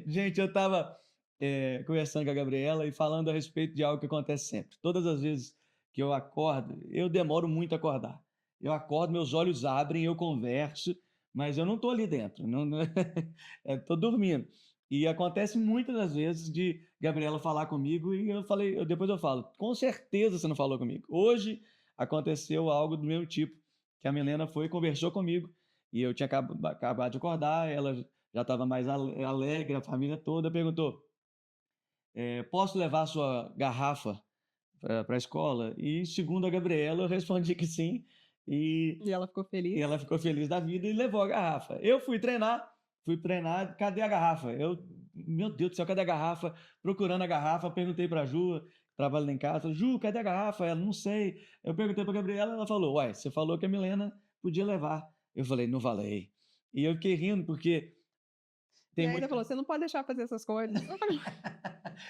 Gente, eu estava conversando com a Gabriela e falando a respeito de algo que acontece sempre. Todas as vezes que eu acordo, eu demoro muito a acordar. Eu acordo, meus olhos abrem, eu converso, mas eu não estou ali dentro, não, estou dormindo. E acontece muitas das vezes de Gabriela falar comigo e depois eu falo, com certeza você não falou comigo. Hoje aconteceu algo do mesmo tipo, que a Milena foi e conversou comigo e eu tinha acabado de acordar, ela já estava mais alegre, a família toda perguntou: posso levar a sua garrafa para a escola? E segundo a Gabriela, eu respondi que sim, e, E ela ficou e feliz? ela ficou feliz da vida e levou a garrafa. Eu fui treinar, cadê a garrafa? Meu Deus do céu, cadê a garrafa? Procurando a garrafa, perguntei para a Ju, trabalha lá em casa, Ju, cadê a garrafa? Ela, não sei. Eu perguntei para a Gabriela, ela falou, uai, você falou que a Milena podia levar. Eu falei, não falei. E eu fiquei rindo porque E tem ainda muito. falou: "Você não pode deixar fazer essas coisas". Eu falei: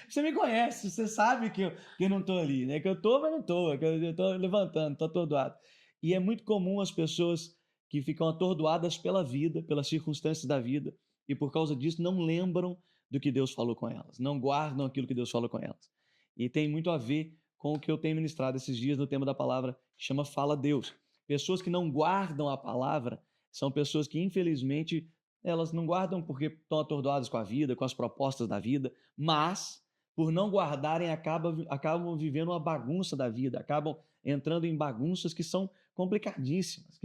Você me conhece, você sabe que eu não estou ali, né? Que eu estou, mas não estou, que eu estou levantando, estou atordoado. E é muito comum as pessoas que ficam atordoadas pela vida, pelas circunstâncias da vida, e por causa disso não lembram do que Deus falou com elas, não guardam aquilo que Deus falou com elas. E tem muito a ver com o que eu tenho ministrado esses dias no tema da palavra, que chama Fala Deus. Pessoas que não guardam a palavra são pessoas que, infelizmente, elas não guardam porque estão atordoadas com a vida, com as propostas da vida, mas por não guardarem, acabam vivendo uma bagunça da vida, acabam entrando em bagunças que são complicadíssimas,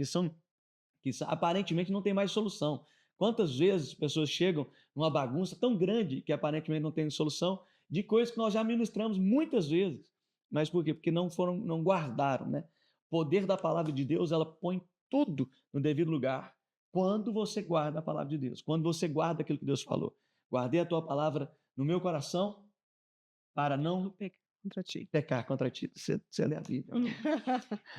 aparentemente não tem mais solução. Quantas vezes pessoas chegam numa bagunça tão grande que aparentemente não tem solução, de coisas que nós já ministramos muitas vezes. Mas por quê? Porque não guardaram, né? O poder da palavra de Deus, ela põe tudo no devido lugar quando você guarda a palavra de Deus, quando você guarda aquilo que Deus falou. Guardei a tua palavra no meu coração para "Não não pecar contra ti". pecar contra ti. Você lê a Bíblia.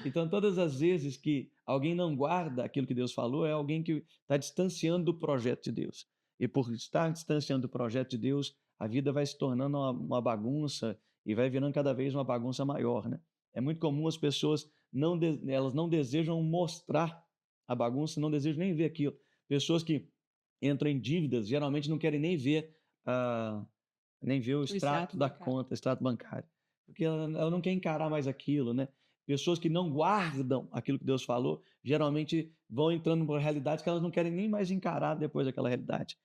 Então, todas as vezes que alguém não guarda aquilo que Deus falou, é alguém que está distanciando do projeto de Deus. E por estar distanciando do projeto de Deus, a vida vai se tornando uma bagunça e vai virando cada vez uma bagunça maior, né? É muito comum as pessoas elas não desejam mostrar a bagunça, não desejam nem ver aquilo. Pessoas que entram em dívidas geralmente não querem nem ver o O extrato extrato da bancário. conta, extrato bancário, porque ela não quer encarar mais aquilo, né? Pessoas que não guardam aquilo que Deus falou, geralmente vão entrando numa realidade que elas não querem nem mais encarar depois daquela realidade.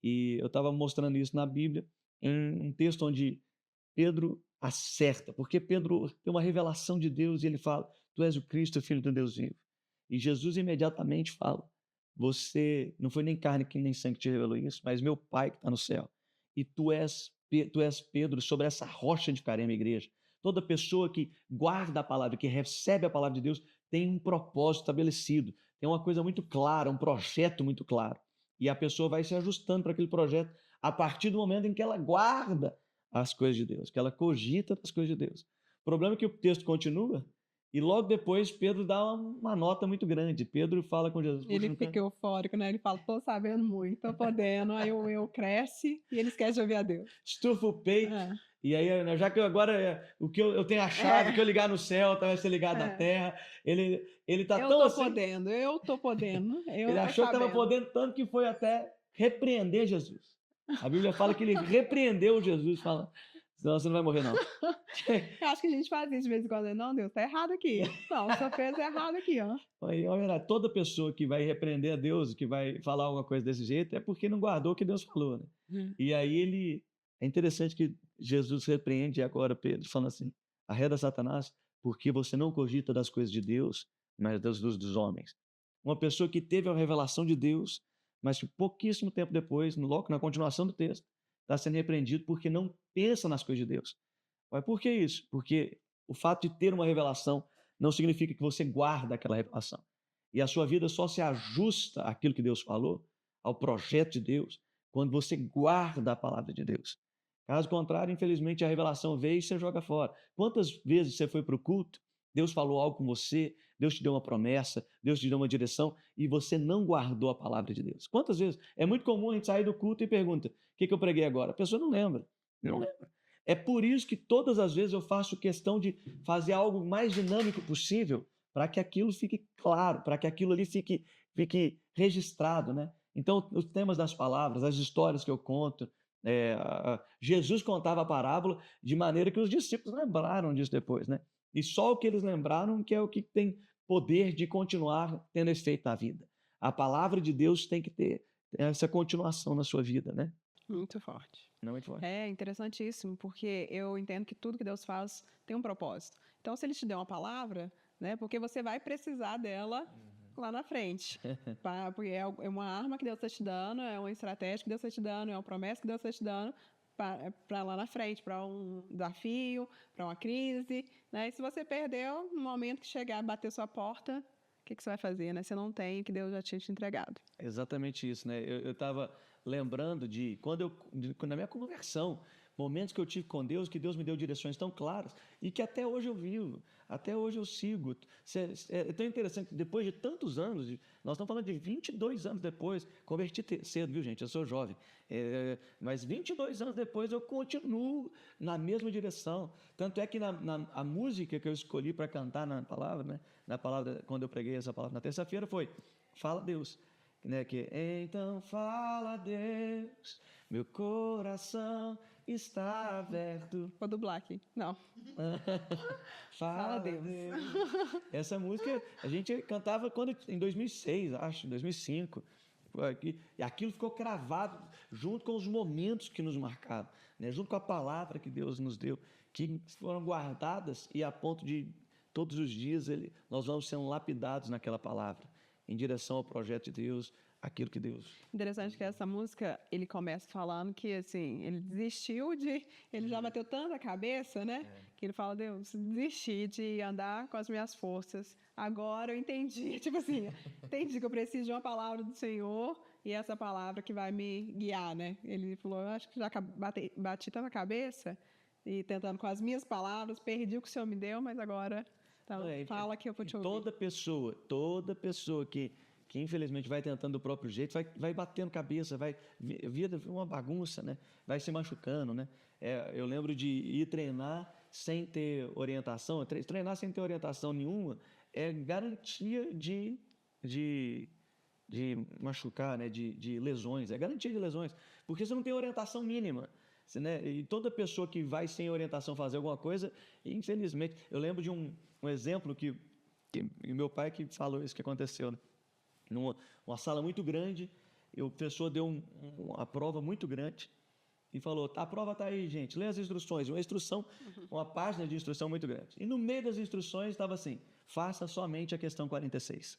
E eu estava mostrando isso na Bíblia, em um texto onde Pedro acerta, porque Pedro tem uma revelação de Deus e ele fala: Tu és o Cristo, Filho do Deus vivo. E Jesus imediatamente fala: Você não foi nem carne nem sangue que te revelou isso, mas meu Pai que está no céu. E tu és Pedro, sobre essa rocha edificarei a minha igreja. Toda pessoa que guarda a palavra, que recebe a palavra de Deus, tem um propósito estabelecido, tem uma coisa muito clara, um projeto muito claro. E a pessoa vai se ajustando para aquele projeto a partir do momento em que ela guarda as coisas de Deus, que ela cogita das coisas de Deus. O problema é que o texto continua e logo depois Pedro dá uma nota muito grande. Pedro fala com Jesus: Poxa, Ele não quero. fica eufórico, né, ele fala: "Tô sabendo muito, tô podendo", aí o eu cresce e ele esquece de ouvir a Deus. Estufa o peito. É, E aí, né, já que agora o que eu tenho a chave, o que eu é, ligar no céu, vai ser ligado na é. terra. Ele está Eu tão tô assim, podendo, eu tô podendo, eu ele tô achou que estava sabendo. podendo tanto que foi até repreender Jesus. A Bíblia fala que ele repreendeu Jesus, fala: Senão você não vai morrer, não. Eu acho que a gente faz isso de vez em quando, né, "Não, Deus, tá errado aqui. Não, o senhor fez errado aqui, ó". Aí, olha, toda pessoa que vai repreender a Deus, que vai falar alguma coisa desse jeito, é porque não guardou o que Deus falou, né? Hum. E aí é interessante que Jesus repreende agora Pedro, falando assim: arreda Satanás, porque você não cogita das coisas de Deus, mas dos homens. Uma pessoa que teve a revelação de Deus, mas que pouquíssimo tempo depois, logo na continuação do texto, está sendo repreendido porque não pensa nas coisas de Deus. Mas por que isso? Porque o fato de ter uma revelação não significa que você guarda aquela revelação. E a sua vida só se ajusta àquilo que Deus falou, ao projeto de Deus, quando você guarda a palavra de Deus. Caso contrário, infelizmente, a revelação veio e você joga fora. Quantas vezes você foi para o culto, Deus falou algo com você, Deus te deu uma promessa, Deus te deu uma direção e você não guardou a palavra de Deus? Quantas vezes? É muito comum a gente sair do culto e pergunta: o que eu preguei agora? A pessoa não lembra. Não lembra. É por isso que todas as vezes eu faço questão de fazer algo mais dinâmico possível para que aquilo fique claro, para que aquilo ali fique registrado, né? Então, os temas das palavras, as histórias que eu conto, Jesus contava a parábola de maneira que os discípulos lembraram disso depois, né? E só o que eles lembraram que é o que tem poder de continuar tendo efeito na vida. A palavra de Deus tem que ter essa continuação na sua vida, né? Muito forte. Não é muito forte. É interessantíssimo, porque eu entendo que tudo que Deus faz tem um propósito. Então, se Ele te deu uma palavra, né, porque você vai precisar dela lá na frente. Porque é uma arma que Deus está te dando, é uma estratégia que Deus está te dando, é uma promessa que Deus está te dando para lá na frente, para um desafio, para uma crise. Né? E se você perdeu, no momento que chegar, bater sua porta, o que você vai fazer? Né? Você não tem o que Deus já tinha te entregado. Exatamente isso, né? Eu estava lembrando de na minha conversão, momentos que eu tive com Deus, que Deus me deu direções tão claras e que até hoje eu vivo, até hoje eu sigo. É tão interessante que depois de tantos anos, nós estamos falando de 22 anos depois, converti cedo, viu, gente? Eu sou jovem, mas 22 anos depois eu continuo na mesma direção. Tanto é que a música que eu escolhi para cantar na palavra, né? Na palavra, quando eu preguei essa palavra na terça-feira, foi Fala Deus. Né, que então fala Deus, meu coração está aberto. Vou dublar aqui. Não. Fala Deus. Deus. Essa música a gente cantava em 2006, acho, 2005. E aquilo ficou cravado junto com os momentos que nos marcaram, né, junto com a palavra que Deus nos deu, que foram guardadas e a ponto de todos os dias nós vamos sendo lapidados naquela palavra, em direção ao projeto de Deus, aquilo que Deus... Interessante que essa música, ele começa falando que, assim, ele desistiu de... Ele já bateu tanta cabeça, né? Que ele fala, Deus, desisti de andar com as minhas forças. Agora eu entendi, tipo assim, entendi que eu preciso de uma palavra do Senhor e essa palavra que vai me guiar, né? Ele falou, eu acho que já bati tanta cabeça e tentando com as minhas palavras, perdi o que o Senhor me deu, mas agora fala que eu vou te ouvir. Toda pessoa que infelizmente vai tentando do próprio jeito, vai batendo cabeça, vira uma bagunça, né? Vai se machucando, né? Eu lembro de ir treinar sem ter orientação, treinar sem ter orientação nenhuma é garantia de machucar, né? De lesões, é garantia de lesões, porque você não tem orientação mínima. Né? E toda pessoa que vai sem orientação fazer alguma coisa, infelizmente, eu lembro de um exemplo que meu pai que falou isso que aconteceu, né? Numa sala muito grande, o professor deu uma prova muito grande e falou, a prova está aí, gente, lê as instruções. Uma página de instrução muito grande. E no meio das instruções estava assim, faça somente a questão 46.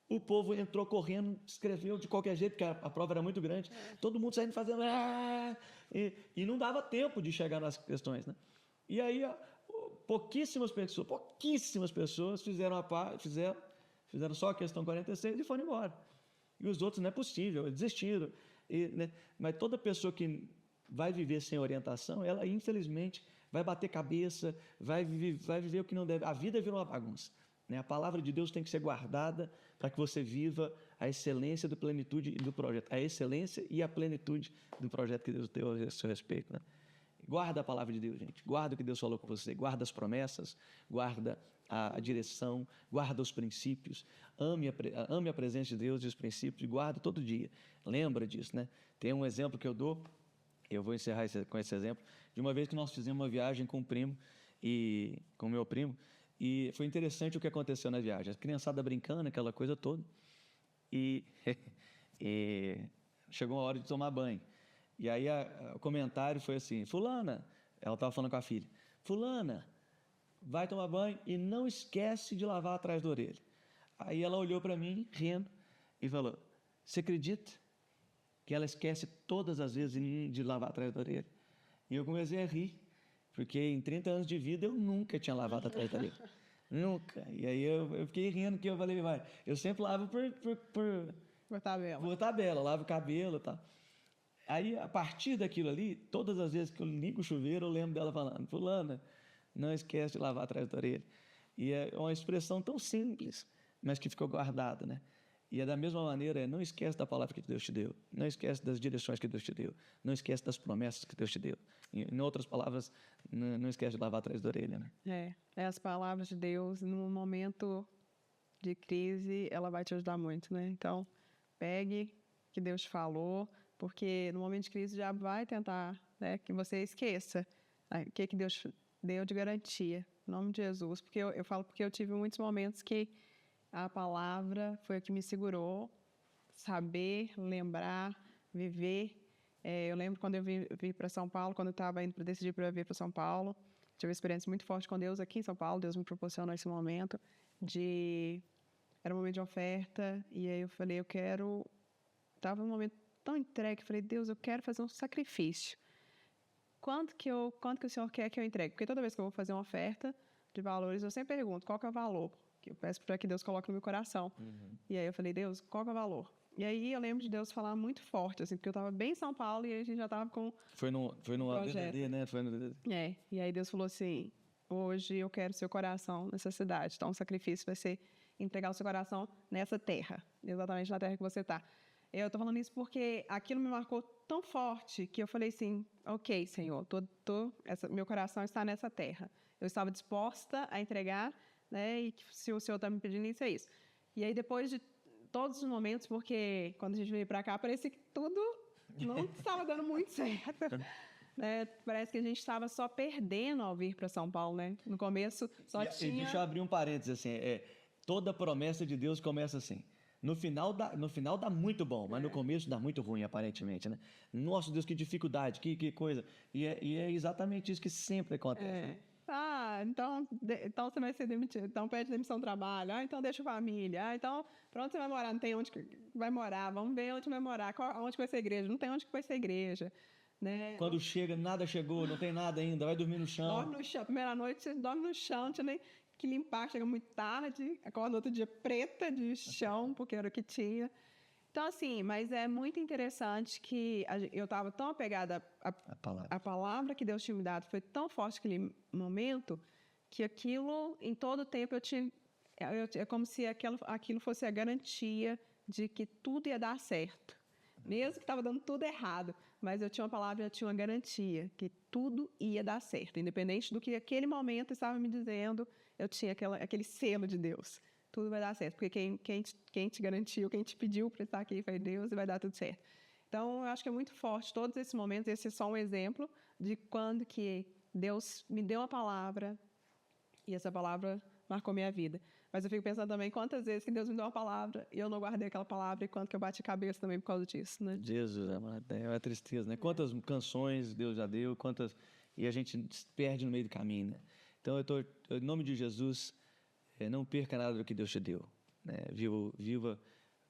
O povo entrou correndo, escreveu de qualquer jeito, porque a prova era muito grande. Todo mundo saindo fazendo... E não dava tempo de chegar nas questões, né? E aí, pouquíssimas pessoas fizeram só a questão 46 e foram embora. E os outros, não é possível, desistiram. Né? Mas toda pessoa que vai viver sem orientação, ela, infelizmente, vai bater cabeça, vai viver o que não deve. A vida virou uma bagunça. Né? A palavra de Deus tem que ser guardada para que você viva a excelência da plenitude do projeto. A excelência e a plenitude do projeto que Deus deu a seu respeito. Né? Guarda a palavra de Deus, gente. Guarda o que Deus falou com você. Guarda as promessas, guarda a direção, guarda os princípios. Ame a presença de Deus e os princípios e guarda todo dia. Lembra disso, né? Tem um exemplo que eu dou, eu vou encerrar com esse exemplo, de uma vez que nós fizemos uma viagem com o meu primo, e foi interessante o que aconteceu na viagem. A criançada brincando, aquela coisa toda, e chegou a hora de tomar banho. E aí o comentário foi assim, fulana, ela estava falando com a filha, fulana, vai tomar banho e não esquece de lavar atrás da orelha. Aí ela olhou para mim, rindo, e falou, você acredita que ela esquece todas as vezes de lavar atrás da orelha? E eu comecei a rir, porque em 30 anos de vida eu nunca tinha lavado atrás da orelha. Nunca. E aí eu fiquei rindo, que eu falei, vai, eu sempre lavo Por tabela. Por tabela, lavo o cabelo e tal. Aí, a partir daquilo ali, todas as vezes que eu ligo o chuveiro, eu lembro dela falando, fulana, não esquece de lavar atrás da orelha. E é uma expressão tão simples, mas que ficou guardada, né? E é da mesma maneira, não esquece da palavra que Deus te deu, não esquece das direções que Deus te deu, não esquece das promessas que Deus te deu. Em outras palavras, não esquece de lavar atrás da orelha, né? É as palavras de Deus, num momento de crise, ela vai te ajudar muito, né? Então, pegue o que Deus te falou, porque no momento de crise já vai tentar, né, que você esqueça o que Deus deu de garantia, em nome de Jesus. Porque eu falo porque eu tive muitos momentos que a palavra foi o que me segurou, saber, lembrar, viver. Eu lembro quando eu vim para São Paulo, quando eu estava indo para decidir para vir para São Paulo, tive uma experiência muito forte com Deus aqui em São Paulo. Deus me proporcionou esse momento era um momento de oferta, e aí eu falei, estava num momento tão entregue, falei, Deus, eu quero fazer um sacrifício. Quanto que o Senhor quer que eu entregue? Porque toda vez que eu vou fazer uma oferta de valores, eu sempre pergunto, qual que é o valor? Que eu peço para que Deus coloque no meu coração. E aí eu falei, Deus, qual que é o valor? E aí eu lembro de Deus falar muito forte, assim, porque eu estava bem em São Paulo e a gente já estava com Foi no projeto. ABDD, né? Foi no ABDD. E aí Deus falou assim, hoje eu quero seu coração nessa cidade. Então o sacrifício vai ser entregar o seu coração nessa terra, exatamente na terra que você está. Eu estou falando isso porque aquilo me marcou tão forte que eu falei assim, ok, Senhor, meu coração está nessa terra. Eu estava disposta a entregar, né? E se o Senhor está me pedindo isso, é isso. E aí depois de todos os momentos, porque quando a gente veio para cá, parecia que tudo não estava dando muito certo. Né? Parece que a gente estava só perdendo ao vir para São Paulo, né? No começo só E tinha... deixa eu abrir um parênteses, assim, toda promessa de Deus começa assim. No final dá muito bom, mas no começo dá muito ruim, aparentemente, né? Nossa, Deus, que dificuldade, que coisa. E é exatamente isso que sempre acontece. Né? Então você vai ser demitido. Então pede demissão do trabalho. Então deixa a família. Então, pra onde você vai morar? Não tem onde que vai morar. Vamos ver onde vai morar. Onde vai ser a igreja? Não tem onde que vai ser a igreja. Né? Quando chega, nada chegou, não tem nada ainda, vai dormir no chão. Dorme no chão. Primeira noite você dorme no chão, não tinha nem que limpar, chega muito tarde, acorda no outro dia preta de chão, porque era o que tinha. Então, assim, mas é muito interessante que eu estava tão apegada à palavra que Deus tinha me dado, foi tão forte aquele momento, que aquilo, em todo o tempo, é como se aquilo fosse a garantia de que tudo ia dar certo. Mesmo que estava dando tudo errado, mas eu tinha uma palavra, eu tinha uma garantia que tudo ia dar certo. Independente do que aquele momento estava me dizendo, eu tinha aquele selo de Deus. Tudo vai dar certo, porque quem te garantiu, quem te pediu para estar aqui foi Deus e vai dar tudo certo. Então, eu acho que é muito forte todos esses momentos. Esse é só um exemplo de quando que Deus me deu uma palavra e essa palavra marcou minha vida. Mas eu fico pensando também quantas vezes que Deus me deu uma palavra e eu não guardei aquela palavra e quanto que eu bati cabeça também por causa disso, né? Jesus, é uma tristeza, né? Quantas canções Deus já deu, e a gente perde no meio do caminho, né? Então, em nome de Jesus, não perca nada do que Deus te deu, né? Viva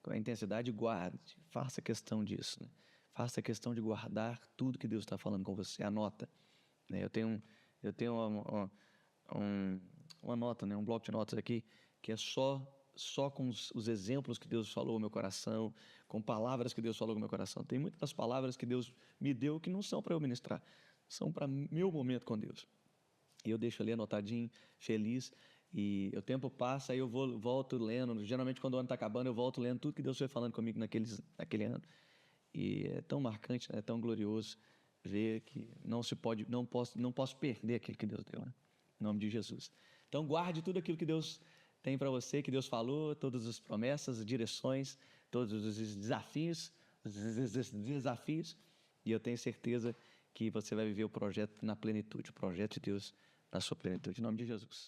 com a intensidade e guarde, faça questão disso, né? Faça questão de guardar tudo que Deus está falando com você, anota, né? Eu tenho uma nota, né? Um bloco de notas aqui, que é só com os exemplos que Deus falou no meu coração, com palavras que Deus falou no meu coração. Tem muitas palavras que Deus me deu que não são para eu ministrar, são para meu momento com Deus. E eu deixo ali anotadinho, feliz, e o tempo passa, aí eu volto lendo. Geralmente, quando o ano está acabando, eu volto lendo tudo que Deus foi falando comigo naquele ano. E é tão marcante, né? É tão glorioso ver que não posso perder aquilo que Deus deu, né? Em nome de Jesus. Então, guarde tudo aquilo que Deus tem para você, que Deus falou, todas as promessas, as direções, todos os desafios, e eu tenho certeza que você vai viver o projeto na plenitude, o projeto de Deus na sua plenitude, em nome de Jesus.